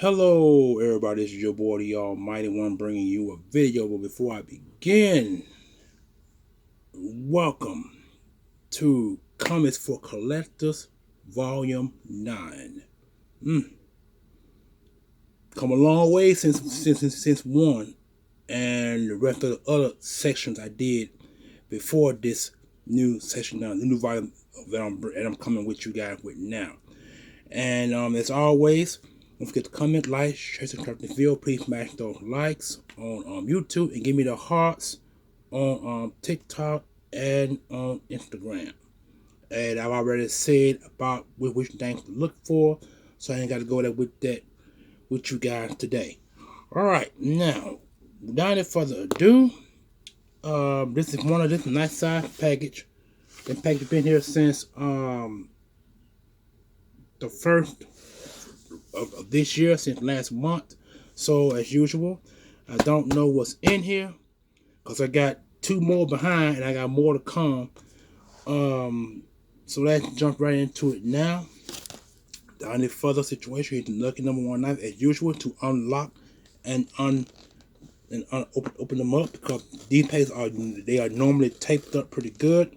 Hello, everybody. This is your boy, the Almighty One, bringing you a video. But before I begin, welcome to Comics for Collectors, Volume 9. Come a long way since one, and the rest of the other sections I did before this new section, the new volume that I'm coming with you guys with now. And as always, don't forget to comment, like, share, subscribe to the video. Please smash those likes on YouTube and give me the hearts on TikTok and on Instagram. And I've already said about which things to look for, so I ain't got to go there with that with you guys today. All right, now without any further ado, this is one of this nice size package. The package has been here since the first of this year, since last month. So as usual, I don't know what's in here because I got two more behind and I got more to come. So let's jump right into it now. Without any further situation, hit the lucky number one knife as usual to unlock and open them up, because these pages are normally taped up pretty good,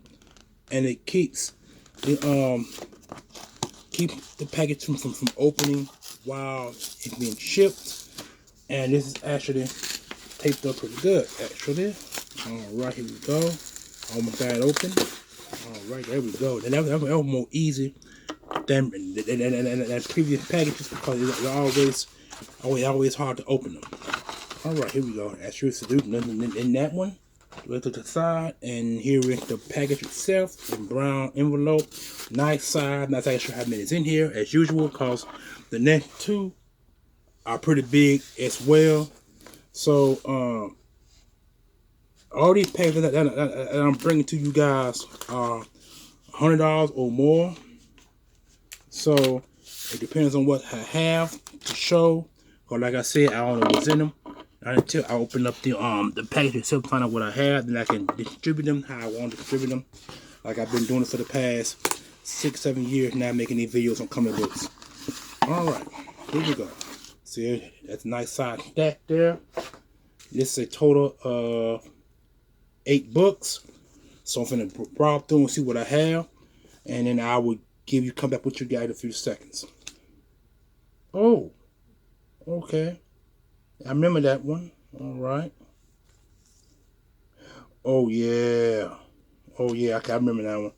and it keeps the package from opening while it's being shipped. And this is actually taped up pretty good, actually. Alright, here we go. Almost got it open. Alright, there we go. And that was more easy than previous packages, because it's always hard to open them. Alright, here we go. As you used to do, nothing in that one. Look to the side, and here is the package itself in brown envelope. Nice size. Not actually sure how many is in here as usual, because the next two are pretty big as well. So all these packages that I'm bringing to you guys are $100 or more. So it depends on what I have to show. Because like I said, I don't know what's in them until I open up the package itself, find out what I have, then I can distribute them how I want to distribute them. Like I've been doing it for the past 6-7 years now, making these videos on comic books. Alright, here we go. See, that's a nice size stack there. This is a total of 8 books. So I'm finna browse through and see what I have, and then I will come back with you guys in a few seconds. Oh, okay. I remember that one. Alright. Oh yeah. Oh yeah, I remember that one.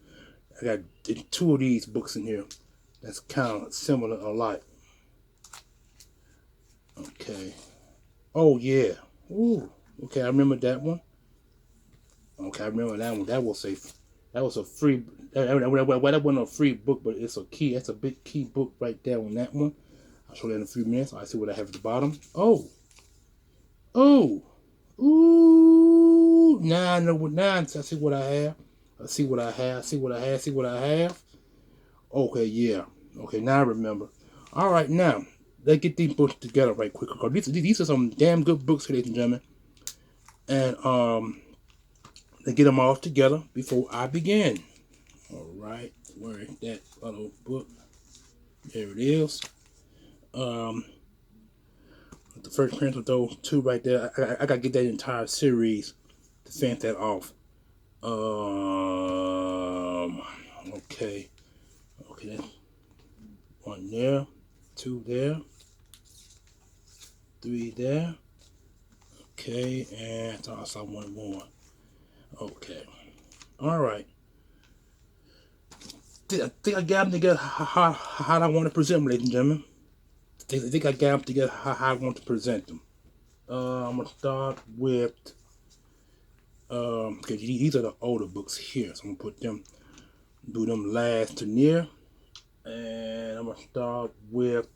I got 2 of these books in here that's kind of similar alike. Okay. Oh yeah. Ooh. Okay, I remember that one. Okay, I remember that one. That was a free. That wasn't a free book, but it's a key. That's a big key book right there on that one. I'll show that in a few minutes. I see what I have at the bottom. Oh. Oh. Ooh. Now I know what. Now I see what I have. I see what I have. See what I have. See what I have. Okay. Yeah. Okay. Now I remember. All right. Now let's get these books together right quick, because these are some damn good books, ladies and gentlemen. And let's get them all together before I begin. All right. Where is that other book? There it is. The first print of those 2 right there. I gotta get that entire series to finish that off. Okay. Okay, that's 1 there, 2 there, 3 there. Okay, and I saw 1 more. Okay. All right. I think I got them together how I want to present them, ladies and gentlemen. I think I got them together how I want to present them. I'm gonna start with okay, these are the older books here, so I'm gonna do them last to near, and I'm gonna start with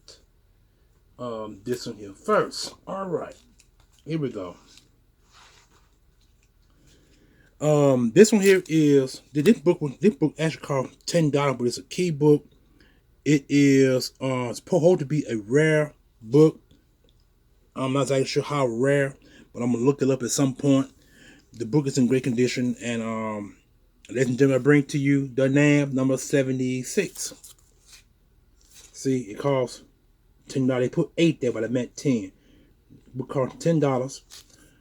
this one here first. All right, here we go. This one here is this book actually cost $10, but it's a key book. It is it's supposed to be a rare book. I'm not exactly sure how rare, but I'm gonna look it up at some point. The book is in great condition, and ladies and gentlemen, I bring to you the NAM number 76. See, it costs $10. They put 8 there, but I meant 10. Book cost $10.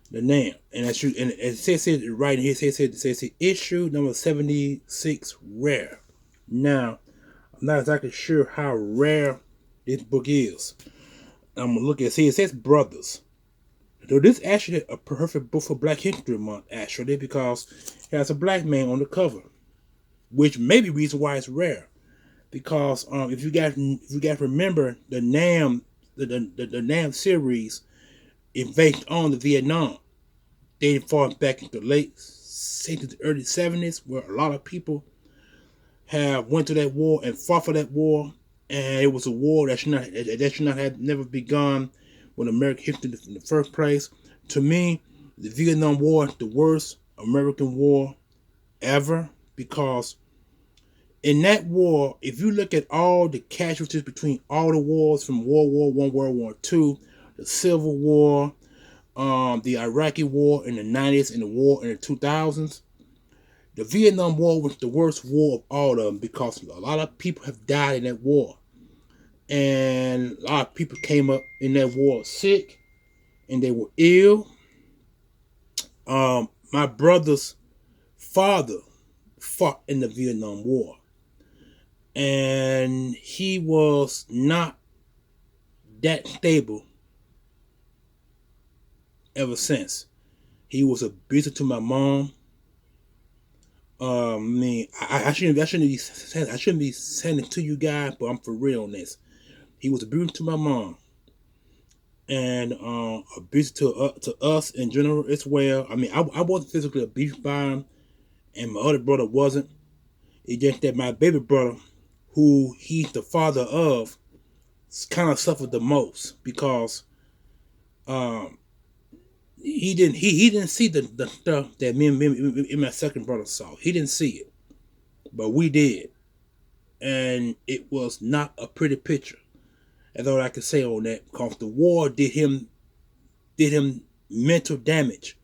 The name, and that's true. And it says it right here. It says issue number 76 rare. Now, I'm not exactly sure how rare this book is. I'm gonna look at it. It says brothers. So this is actually a perfect book for Black History Month, actually, because it has a black man on the cover, which may be the reason why it's rare. Because if you guys remember the Nam series is based on the Vietnam. They fought back in the early 70s, where a lot of people have went to that war and fought for that war, and it was a war that should not have never begun with American history in the first place. To me, the Vietnam War is the worst American war ever, because in that war, if you look at all the casualties between all the wars from World War I, World War II, the Civil War, the Iraqi War in the 90s, and the war in the 2000s, the Vietnam War was the worst war of all of them, because a lot of people have died in that war. And a lot of people came up in that war sick, and they were ill. My brother's father fought in the Vietnam War, and he was not that stable ever since. He was abusive to my mom. I shouldn't be saying it to you guys, but I'm for real on this. He was abusive to my mom, and abusive to us in general as well. I mean, I wasn't physically abused by him, and my other brother wasn't. It's just that my baby brother, who he's the father of, kind of suffered the most, because he didn't see the stuff that me and my second brother saw. He didn't see it, but we did, and it was not a pretty picture. That's all I can say on that, because the war did him mental damage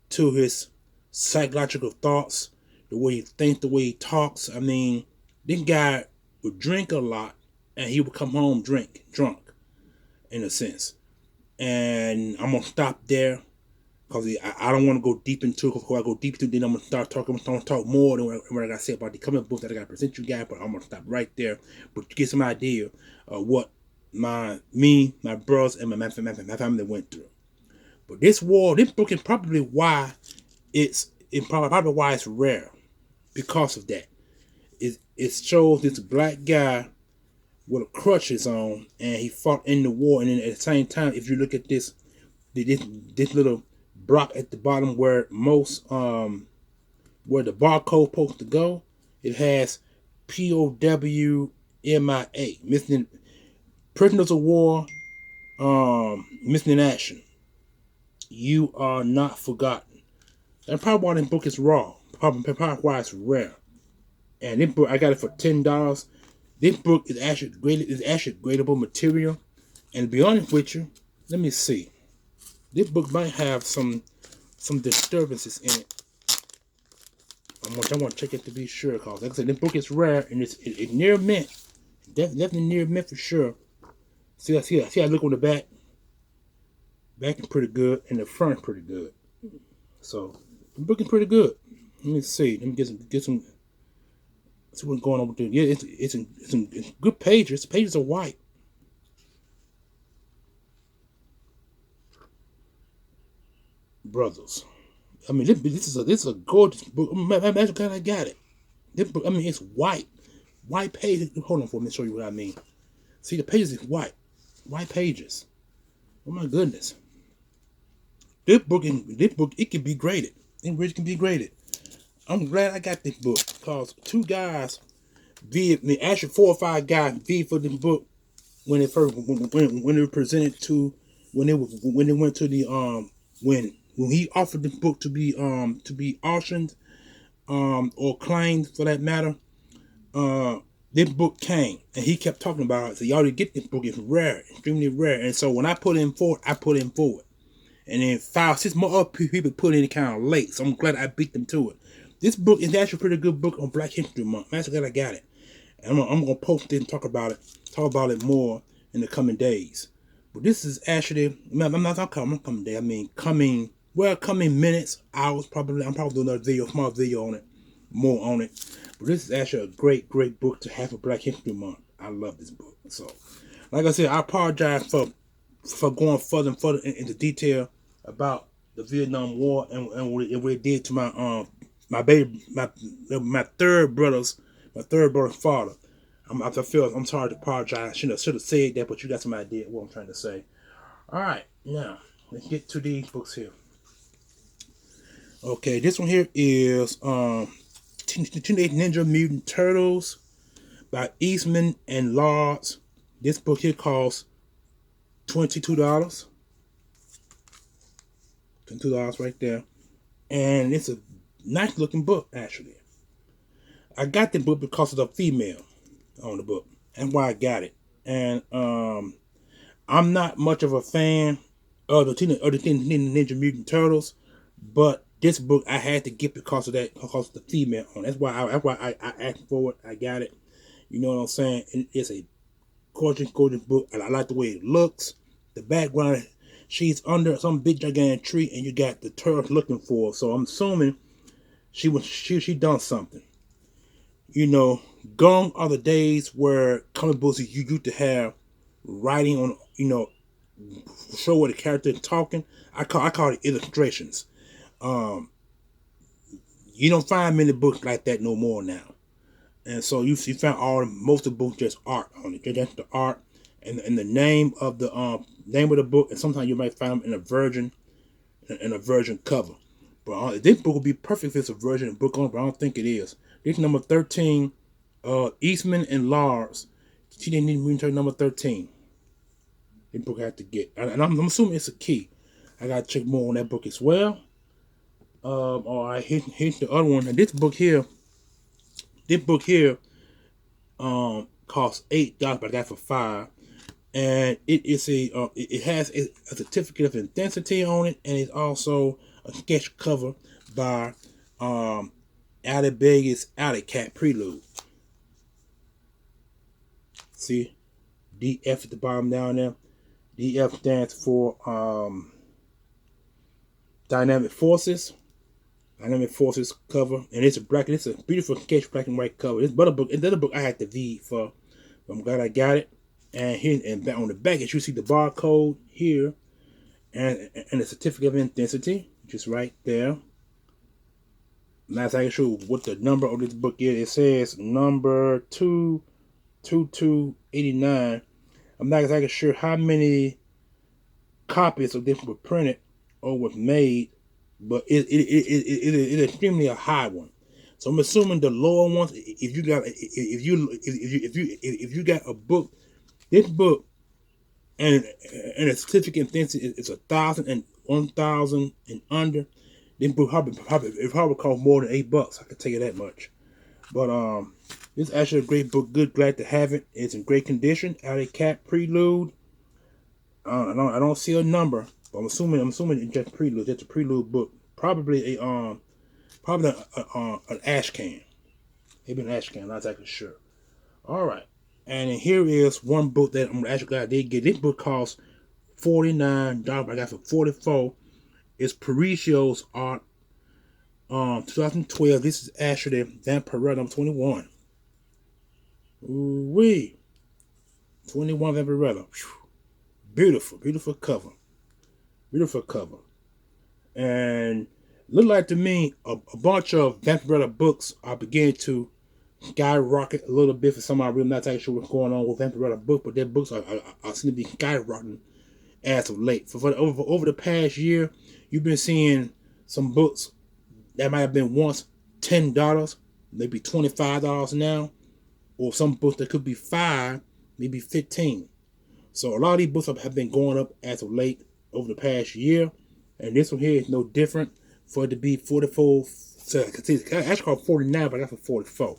to his psychological thoughts, the way he thinks, the way he talks. I mean, this guy would drink a lot, and he would come home drunk, in a sense. And I'm gonna stop there, because I don't want to go deep into it. Because if I go deep into it, then I'm gonna start talking. I'm gonna talk more than what I gotta say about the comic book that I gotta present you guys. But I'm gonna stop right there, but to get some idea of what my brothers, and my family went through. But this book is probably why it's rare, because of that. It shows this black guy with a crutches on, and he fought in the war. And then at the same time, if you look at this little block at the bottom where where the barcode supposed to go, it has POWMIA, missing prisoners of war, missing in action. You are not forgotten. That's probably why this book is raw. Probably why it's rare. And this book, I got it for $10. This book is actually gradable material. And to be honest with you, let me see. This book might have some disturbances in it. I want to check it to be sure, because like I said, this book is rare, and it's near mint. Definitely near mint for sure. See, I look on the back. Back is pretty good, and the front is pretty good. So the book is pretty good. Let me see. Let me get some. See what's going on with it. Yeah, it's good pages. The pages are white. Brothers. I mean, this is a gorgeous book. Imagine kind I got it. This book, I mean, it's white. White pages. Hold on for me to show you what I mean. See, the pages is white. White pages. Oh my goodness. This book, it can be graded. It really can be graded. I'm glad I got this book, because 2 guys, actually 4 or 5 guys, for this book when it first when it was presented to when it went to the when he offered the book to be auctioned or claimed for that matter. This book came, and he kept talking about it. So y'all to get this book. It's rare, extremely rare. And so when I put in for it. And then 5, 6 more other people put in it kind of late. So I'm glad I beat them to it. This book is actually a pretty good book on Black History Month. I'm glad I got it. And I'm gonna post it and talk about it more in the coming days. But this is actually, I'm not talking coming day. I mean coming minutes, hours. Probably I'm probably doing another small video on it, more on it. But this is actually a great book to have for Black History Month. I love this book. So, like I said, I apologize for going further and further into detail about the Vietnam War and what it did to my third brother's father. I feel I'm sorry to apologize. Should have said that, but you got some idea what I'm trying to say. All right, now let's get to these books here. Okay, this one here is Teenage Ninja Mutant Turtles by Eastman and Lawrence. This book here costs $22. $22 right there. And it's a nice looking book, actually. I got the book because of the female on the book. That's why I got it. And I'm not much of a fan of the Teenage Ninja Mutant Turtles, but this book I had to get because of the female on. That's why I asked for it. I got it. You know what I'm saying? And it's a gorgeous book. And I like the way it looks. The background, she's under some big gigantic tree, and you got the turtle looking for her. So I'm assuming she done something. You know, gone are the days where comic books you used to have writing on, show where the character is talking. I call it illustrations. You don't find many books like that no more now. And so you found most of the books just art on it. Just the art and the name of the book, and sometimes you might find them in a virgin cover. But this book would be perfect if it's a virgin book on it, but I don't think it is. This is number 13, Eastman and Lars. She didn't even return number 13. This book I have to get, and I'm assuming it's a key. I gotta check more on that book as well. All right, here's the other one. And this book here costs $8, but I got it for $5. And it has a certificate of authenticity on it, and it's also a sketch cover by Ali Beg's Alley Cat Prelude. See, DF at the bottom down there. DF stands for Dynamic Forces. Dynamic Forces cover, and it's a beautiful sketch black and white cover. This other book I had to read for. I'm glad I got it. And here and on the back, you see the barcode here, and the certificate of authenticity, just right there. I'm not exactly sure what the number of this book is. It says number 22289. I'm not exactly sure how many copies of this were printed or was made, but it is extremely a high one. So I'm assuming the lower ones, if you got a book, this book and a certificate is 1,000 and 1,000 and under. This book probably cost more than $8. I can tell you that much. But this is actually a great book. Glad to have it. It's in great condition. Alley Cat Prelude. I don't see a number, but I'm assuming it's just Prelude. It's a Prelude book. Probably an ash can. Maybe an ash can. Not exactly sure. All right. And here is one book that I'm actually glad I did get. This book costs $49. I got it for $44. It's Paricio's art. 2012. This is actually Vampirella number 21. Ooh-wee. 21 Vampirella. Beautiful cover. Beautiful cover. And look like to me a bunch of Vampirella books are beginning to skyrocket a little bit. For some odd reason, I'm not exactly sure what's going on with Vampirella book, but their books are seem to be skyrocketing as of late. For over the past year, you've been seeing some books that might have been once $10, maybe $25 now, or some books that could be $5, maybe $15. So a lot of these books have been going up as of late over the past year, and this one here is no different. For it to be 44, so I can see it's actually called 49, but I got for 44.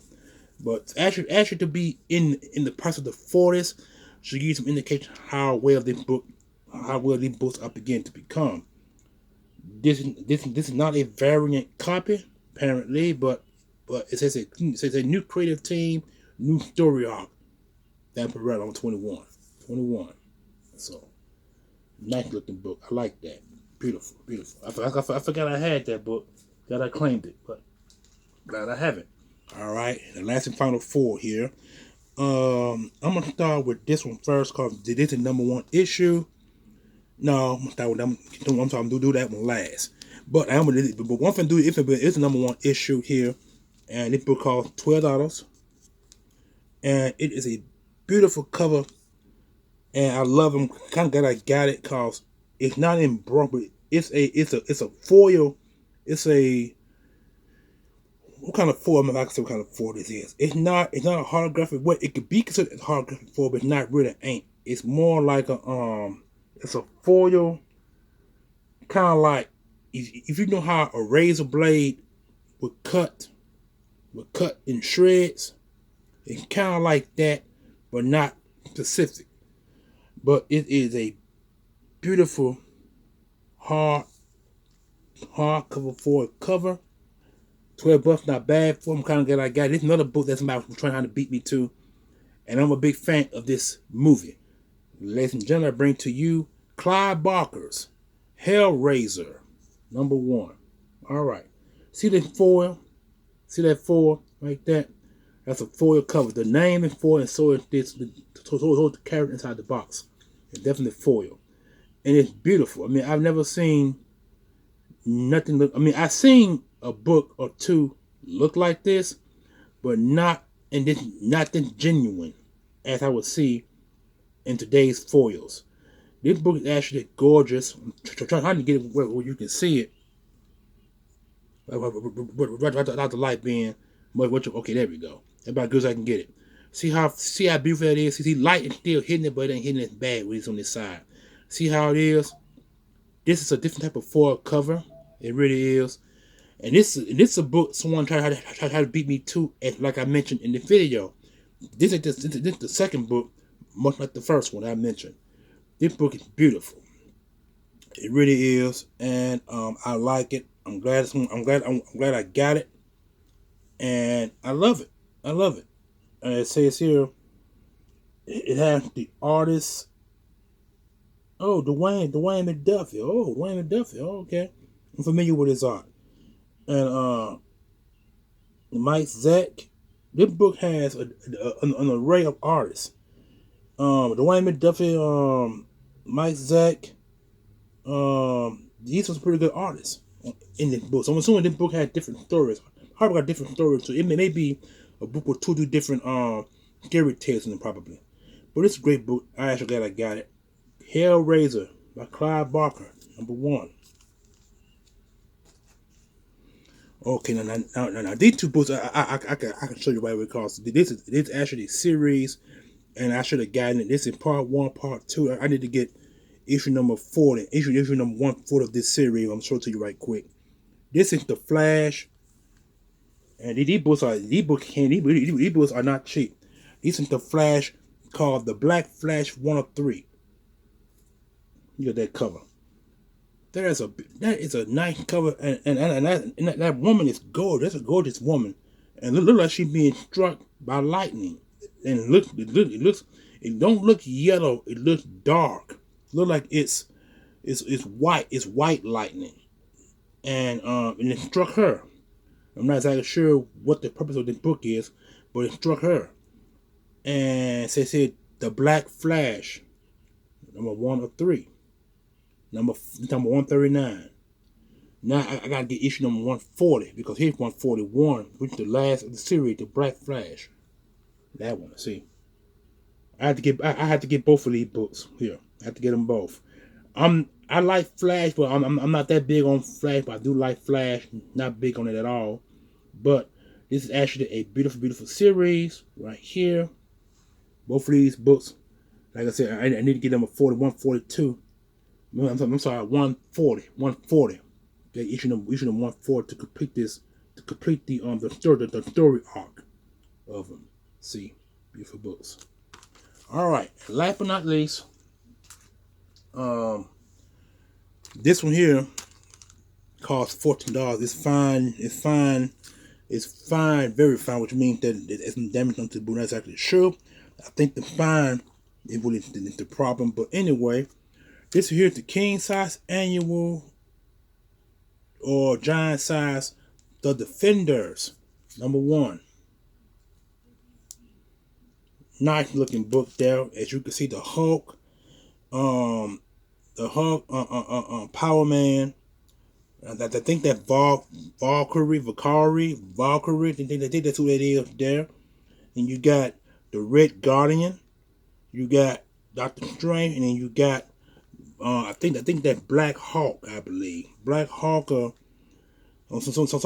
But actually to be in the price of the 40s should give you some indication how well these books are beginning to become. This is not a variant copy apparently, but it says a new creative team, new story arc. Vampirella on 21. 21. So, nice looking book. I like that. Beautiful, beautiful. I forgot I had that book. That I claimed it, but glad I have it. All right, the last and final 4 here. I'm gonna start with this one first because this is #1 issue. No, I'm gonna start with them. I'm sorry, I'm gonna do that one last. But one thing do it's the #1 issue here, and this book costs $12, and it is a beautiful cover, and I love them. Kind of glad I got it because it's not in brown, but it's a foil. It's a what kind of foil? I'm not gonna say what kind of foil this is. It's not a holographic. What it could be considered a holographic foil, but it's not really ain't. It's more like it's a foil, kind of like if you know how a razor blade would cut in shreds. It's kind of like that, but not specific. But it is a beautiful hardcover foil cover. $12, not bad for them. Kind of glad I got it. It's another book that's about trying to beat me to, and I'm a big fan of this movie. Ladies and gentlemen, I bring to you Clive Barker's Hellraiser #1. All right, see the foil? See that foil like that? That's a foil cover. The name is foil, and so is this. So the character inside the box. It's definitely foil, and it's beautiful. I mean, I've never seen nothing look. I mean, I've seen a book or two look like this, but not this genuine as I would see in today's foils. This book is actually gorgeous. I'm trying to get it where you can see it. Without the light being much. Okay, there we go. About good as I can get it. See how beautiful that is. See, light is still hitting it, but it ain't hitting it bad when it's on this side. See how it is. This is a different type of foil cover. It really is. And this is a book someone tried to beat me to, like I mentioned in the video. This is the second book, much like the first one I mentioned. This book is beautiful. It really is, and I like it. I'm glad I got it, and I love it. I love it. It says here, it has the artist. Oh, Dwayne McDuffie. Oh, Dwayne McDuffie. Oh, okay, I'm familiar with his art. And Mike Zack. This book has an array of artists. Dwayne McDuffie, Mike Zack. These are some pretty good artists in this book. So I'm assuming this book has different stories. Probably got different stories, so it may be a book with two different scary tales in it probably. But it's a great book. I actually glad I got it. Hellraiser by Clive Barker, #1. Okay, now these two books I can show you right away because this is actually a series, and I should have gotten it. This is part 1, part 2. I need to get issue number 40, issue number 140 of this series. I'm gonna show it to you right quick. This is the Flash, and these books are not cheap. This is the Flash called the Black Flash 103. You got that cover. That is a nice cover, and that woman is gorgeous. That's a gorgeous woman, and it looks like she's being struck by lightning. And it don't look yellow. It looks dark. It looks like it's white. It's white lightning, and it struck her. I'm not exactly sure what the purpose of this book is, but it struck her, and it said the Black Flash, #103. Number 139. Now I gotta get issue number 140 because here's 141, which is the last of the series, the Black Flash. That one, see. I had to get both of these books here. I have to get them both. I like Flash, but I'm not that big on Flash, but I do like Flash. Not big on it at all. But this is actually a beautiful, beautiful series right here. Both of these books, like I said, I need to get them a 142. I'm sorry, 140. Okay, issue number 140 to complete this, to complete the story arc of them. See, beautiful books. All right, last but not least, this one here costs $14. It's fine. It's fine, very fine, which means that it's damage onto the boot. That's actually true. I think the fine it really isn't the problem. But anyway, this here's the king size annual or giant size The Defenders #1. Nice looking book there. As you can see, the Hulk, Power Man. I think that Valkyrie. I think that's who that is there. And you got the Red Guardian. You got Doctor Strange, and then you got I think that Black Hawk, I believe. Black Hawk, some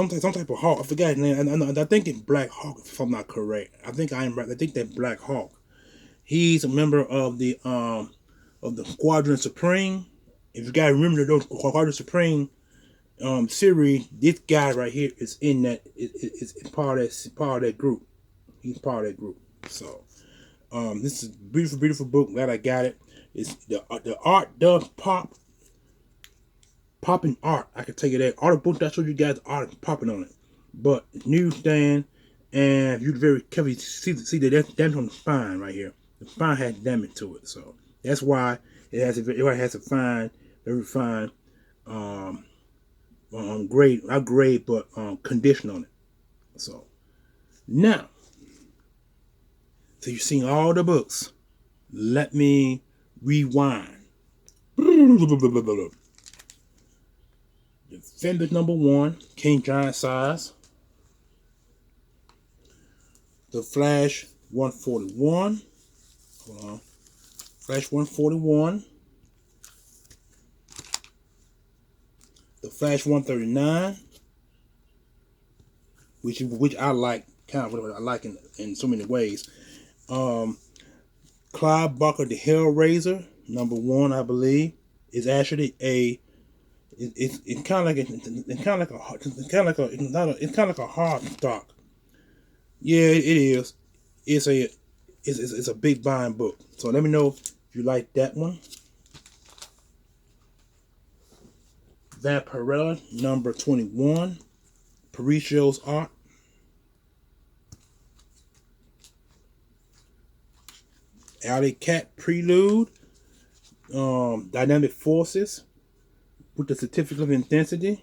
type of hawk. I forgot his name. I think it's Black Hawk, if I'm not correct. I think I am right. I think that Black Hawk. He's a member of the Squadron Supreme. If you guys remember those Squadron Supreme series, this guy right here is in that. Is part of that group. He's part of that group. So this is a beautiful book. Glad I got it. It's the art does popping art. I can tell you that. All the books that I showed you guys, the art is popping on it. But newsstand, and if you're very careful, you see that that's damage on the spine right here. The spine has damage to it, so that's why it has a fine, very fine grade, not grade, but condition on it. So now, so you've seen all the books. Let me rewind. Defenders #1, King Giant size. The Flash 141. Hold on. Flash 141. The Flash 139. Which I like, kind of what I like in so many ways. Clive Barker, the Hellraiser, #1, I believe, is actually it's kind of like a hard stock. Yeah, it is. It's a big buying book. So let me know if you like that one. Vampirella #21, Paricio's art. Alley Cat Prelude, Dynamic Forces with the Certificate of Intensity.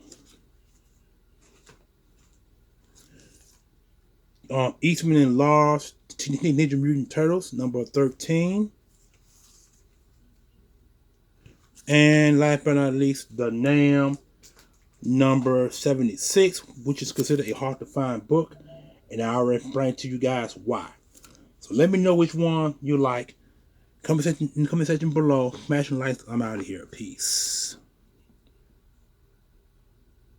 Eastman and Lars Teenage Ninja Mutant Turtles #13. And last but not least, the Nam #76, which is considered a hard to find book. And I already explained to you guys why. So let me know which one you like. In the comment section below. Smash and likes. I'm out of here. Peace.